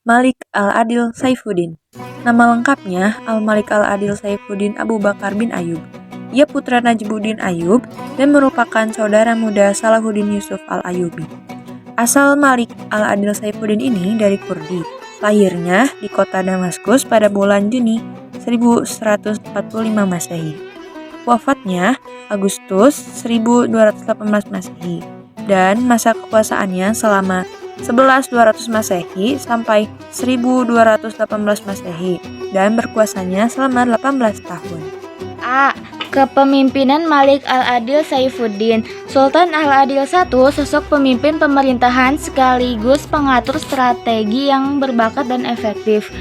Malik Al-Adil Saifuddin. Nama lengkapnya Al-Malik Al-Adil Saifuddin Abu Bakar bin Ayub. Ia putra Najmuddin Ayub dan merupakan saudara muda Salahuddin Yusuf Al-Ayyubi. Asal Malik Al-Adil Saifuddin ini dari Kurdi. Lahirnya di kota Damaskus pada bulan Juni 1145 Masehi. Wafatnya Agustus 1218 Masehi. Dan masa kekuasaannya selama 1100 Masehi sampai 1218 Masehi dan berkuasanya selama 18 tahun. A. Kepemimpinan Malik Al-Adil Saifuddin. Sultan Al-Adil I sosok pemimpin pemerintahan sekaligus pengatur strategi yang berbakat dan efektif.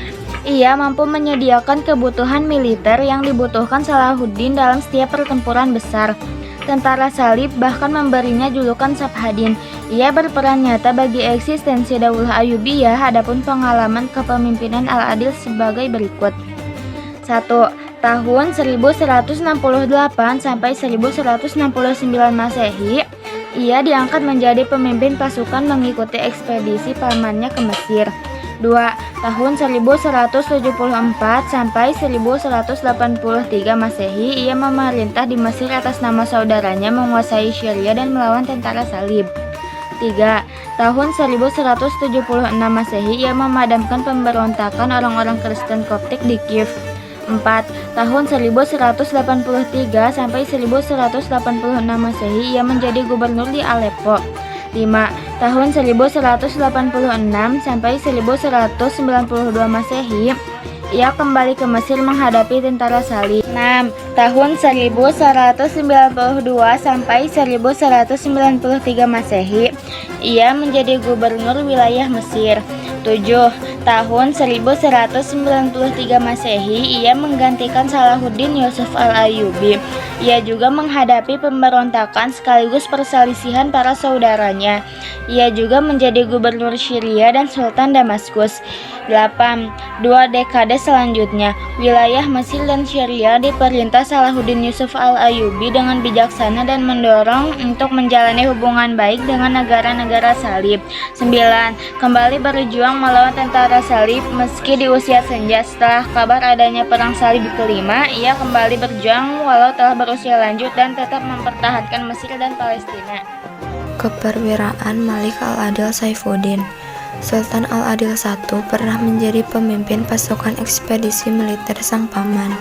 Ia mampu menyediakan kebutuhan militer yang dibutuhkan Salahuddin dalam setiap pertempuran besar. Tentara Salib bahkan memberinya julukan Sabhadin. Ia berperan nyata bagi eksistensi Daulah Ayyubiyah. Adapun pengalaman kepemimpinan Al-Adil sebagai berikut. 1. Tahun 1168 sampai 1169 Masehi, ia diangkat menjadi pemimpin pasukan mengikuti ekspedisi pamannya ke Mesir. 2. Tahun 1174 sampai 1183 Masehi, ia memerintah di Mesir atas nama saudaranya menguasai Syria dan melawan tentara Salib. 3. Tahun 1176 Masehi, ia memadamkan pemberontakan orang-orang Kristen Koptik di Kiev. 4. Tahun 1183 sampai 1186 Masehi, ia menjadi gubernur di Aleppo. 5. Tahun 1186 sampai 1192 Masehi, ia kembali ke Mesir menghadapi tentara Salib. 6. Tahun 1192 sampai 1193 Masehi, ia menjadi gubernur wilayah Mesir. 7. Tahun 1193 Masehi, ia menggantikan Salahuddin Yusuf Al-Ayyubi. Ia juga menghadapi pemberontakan sekaligus perselisihan para saudaranya. Ia juga menjadi gubernur Syria dan Sultan Damaskus. 8. 2 dekade selanjutnya, wilayah Mesir dan Syria diperintah Salahuddin Yusuf Al-Ayyubi dengan bijaksana dan mendorong untuk menjalani hubungan baik dengan negara-negara Salib. 9. Kembali berjuang melawan tentara Salib meski di usia senja. Setelah kabar adanya perang Salib kelima, ia kembali berjuang walau telah berusia lanjut dan tetap mempertahankan Mesir dan Palestina. Keperwiraan Malik Al-Adil Saifuddin. Sultan Al-Adil I pernah menjadi pemimpin pasukan ekspedisi militer sang paman,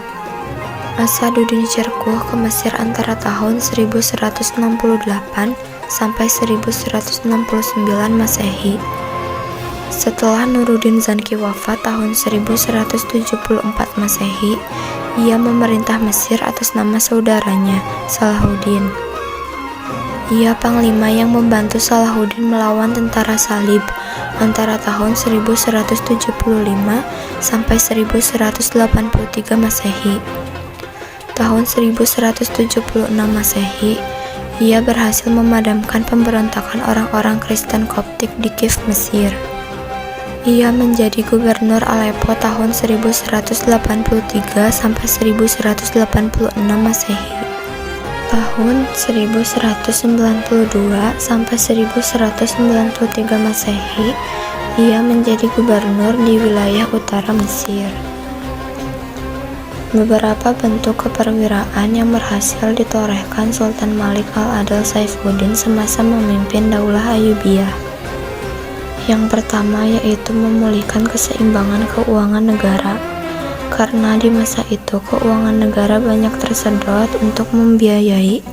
Asaduddin Syirkuh, ke Mesir antara tahun 1168 sampai 1169 Masehi. Setelah Nuruddin Zanki wafat tahun 1174 Masehi, ia memerintah Mesir atas nama saudaranya, Salahuddin. Ia panglima yang membantu Salahuddin melawan tentara Salib antara tahun 1175 sampai 1183 Masehi. Tahun 1176 Masehi, ia berhasil memadamkan pemberontakan orang-orang Kristen Koptik di Kiev, Mesir. Ia menjadi gubernur Aleppo tahun 1183 sampai 1186 Masehi. Tahun 1192 sampai 1193 Masehi, ia menjadi gubernur di wilayah utara Mesir. Beberapa bentuk keperwiraan yang berhasil ditorehkan Sultan Malik Al-Adil Saifuddin semasa memimpin Daulah Ayyubiyah. Yang pertama yaitu memulihkan keseimbangan keuangan negara. Karena di masa itu keuangan negara banyak tersedot untuk membiayai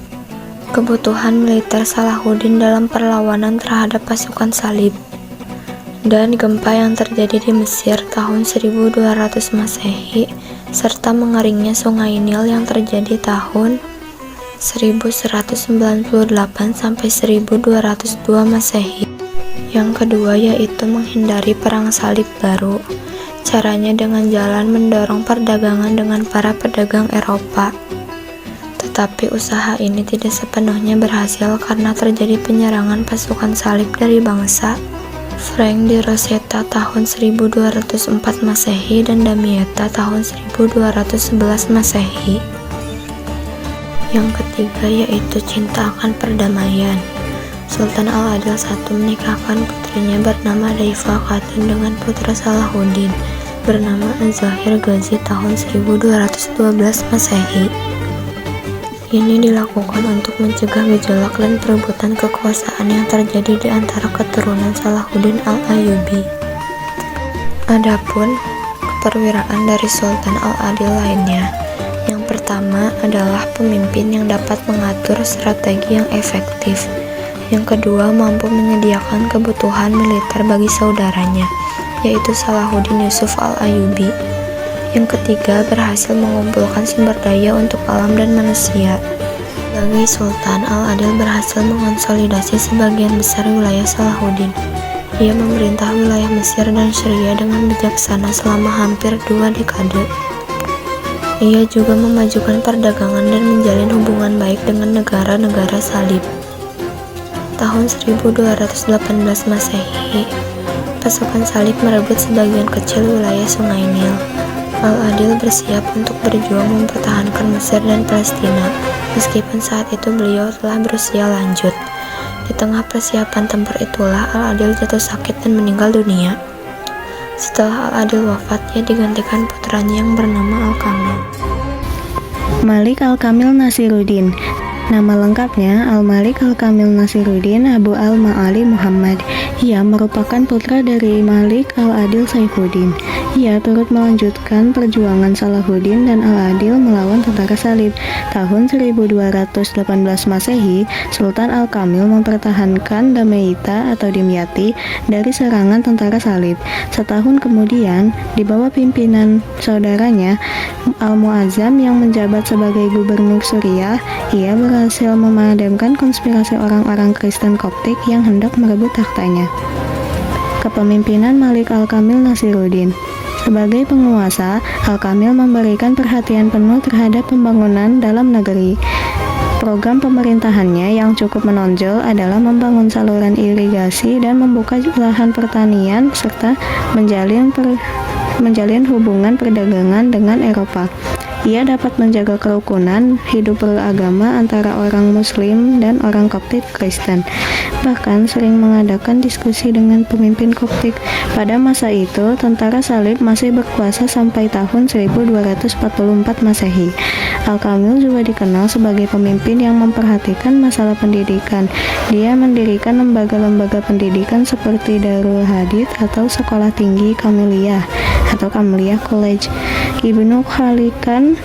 kebutuhan militer Salahuddin dalam perlawanan terhadap pasukan Salib. Dan gempa yang terjadi di Mesir tahun 1200 Masehi serta mengeringnya Sungai Nil yang terjadi tahun 1198 sampai 1202 Masehi. Yang kedua yaitu menghindari perang salib baru. Caranya dengan jalan mendorong perdagangan dengan para pedagang Eropa. Tetapi usaha ini tidak sepenuhnya berhasil karena terjadi penyerangan pasukan salib dari bangsa Frank di Rosetta tahun 1204 Masehi dan Damietta tahun 1211 Masehi. Yang ketiga yaitu cinta akan perdamaian. Sultan Al-Adil I menikahkan putrinya bernama Daifa Khatun dengan putra Salahuddin bernama Az-Zahir Ghazi tahun 1212 Masehi. Ini dilakukan untuk mencegah gejolak dan perebutan kekuasaan yang terjadi di antara keturunan Salahuddin Al-Ayyubi. Adapun keperwiraan dari Sultan Al-Adil lainnya, yang pertama adalah pemimpin yang dapat mengatur strategi yang efektif. Yang kedua, mampu menyediakan kebutuhan militer bagi saudaranya, yaitu Salahuddin Yusuf Al-Ayyubi. Yang ketiga, berhasil mengumpulkan sumber daya untuk alam dan manusia. Sebagai Sultan, Al-Adil berhasil mengonsolidasi sebagian besar wilayah Salahuddin. Ia memerintah wilayah Mesir dan Syria dengan bijaksana selama hampir 2 dekade. Ia juga memajukan perdagangan dan menjalin hubungan baik dengan negara-negara Salib. Tahun 1218 Masehi, pasukan Salib merebut sebagian kecil wilayah Sungai Nil. Al-Adil bersiap untuk berjuang mempertahankan Mesir dan Palestina, meskipun saat itu beliau telah berusia lanjut. Di tengah persiapan tempur itulah Al-Adil jatuh sakit dan meninggal dunia. Setelah Al-Adil wafat, ia digantikan putranya yang bernama Al-Kamil. Malik Al-Kamil Nasiruddin. Nama lengkapnya Al-Malik Al-Kamil Nasiruddin Abu Al-Ma'ali Muhammad. Ia merupakan putra dari Malik Al-Adil Saifuddin. Ia turut melanjutkan perjuangan Salahuddin dan Al-Adil melawan tentara Salib. Tahun 1218 Masehi, Sultan Al-Kamil mempertahankan Damietta atau Dimyati dari serangan tentara Salib. Setahun kemudian, di bawah pimpinan saudaranya Al-Mu'azzam yang menjabat sebagai gubernur Suriah, ia berhasil memadamkan konspirasi orang-orang Kristen Koptik yang hendak merebut tahtanya. Kepemimpinan Malik Al-Kamil Nasiruddin. Sebagai penguasa, Al-Kamil memberikan perhatian penuh terhadap pembangunan dalam negeri. Program pemerintahannya yang cukup menonjol adalah membangun saluran irigasi dan membuka lahan pertanian serta menjalin hubungan perdagangan dengan Eropa. Ia dapat menjaga kerukunan hidup beragama antara orang Muslim dan orang Koptik Kristen. Bahkan sering mengadakan diskusi dengan pemimpin Koptik. Pada masa itu, tentara Salib masih berkuasa sampai tahun 1244 Masehi. Al-Kamil juga dikenal sebagai pemimpin yang memperhatikan masalah pendidikan. Dia mendirikan lembaga-lembaga pendidikan seperti Darul Hadith atau Sekolah Tinggi Kamiliyah atau Kamiliyah College. Ibnu Khalikan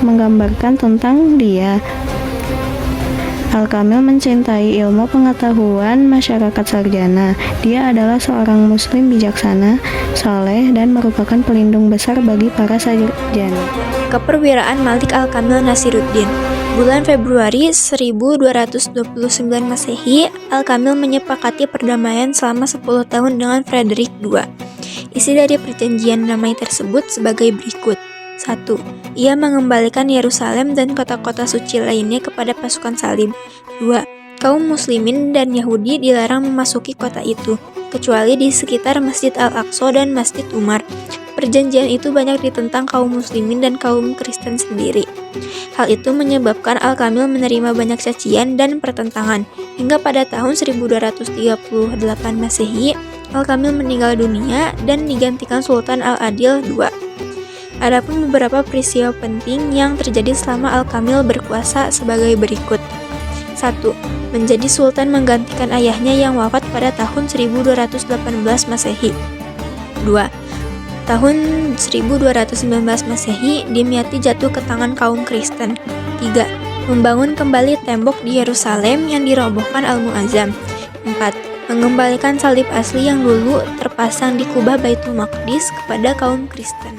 menggambarkan tentang dia. Al-Kamil mencintai ilmu pengetahuan masyarakat sarjana. Dia adalah seorang muslim bijaksana, saleh, dan merupakan pelindung besar bagi para sarjana. Keperwiraan Malik Al-Kamil Nasiruddin. Bulan Februari 1229 Masehi, Al-Kamil menyepakati perdamaian selama 10 tahun dengan Frederick II. Isi dari perjanjian damai tersebut sebagai berikut. 1. Ia mengembalikan Yerusalem dan kota-kota suci lainnya kepada pasukan Salib. 2. Kaum muslimin dan Yahudi dilarang memasuki kota itu, kecuali di sekitar Masjid Al-Aqsa dan Masjid Umar. Perjanjian itu banyak ditentang kaum muslimin dan kaum Kristen sendiri. Hal itu menyebabkan Al-Kamil menerima banyak cacian dan pertentangan, hingga pada tahun 1238 Masehi, Al-Kamil meninggal dunia dan digantikan Sultan Al-Adil II. Adapun beberapa peristiwa penting yang terjadi selama Al-Kamil berkuasa sebagai berikut. 1. Menjadi sultan menggantikan ayahnya yang wafat pada tahun 1218 Masehi. 2. Tahun 1219 Masehi, Dimyati jatuh ke tangan kaum Kristen. 3. Membangun kembali tembok di Yerusalem yang dirobohkan Al-Mu'azzam. 4. Mengembalikan salib asli yang dulu terpasang di Kubah Baitul Maqdis kepada kaum Kristen.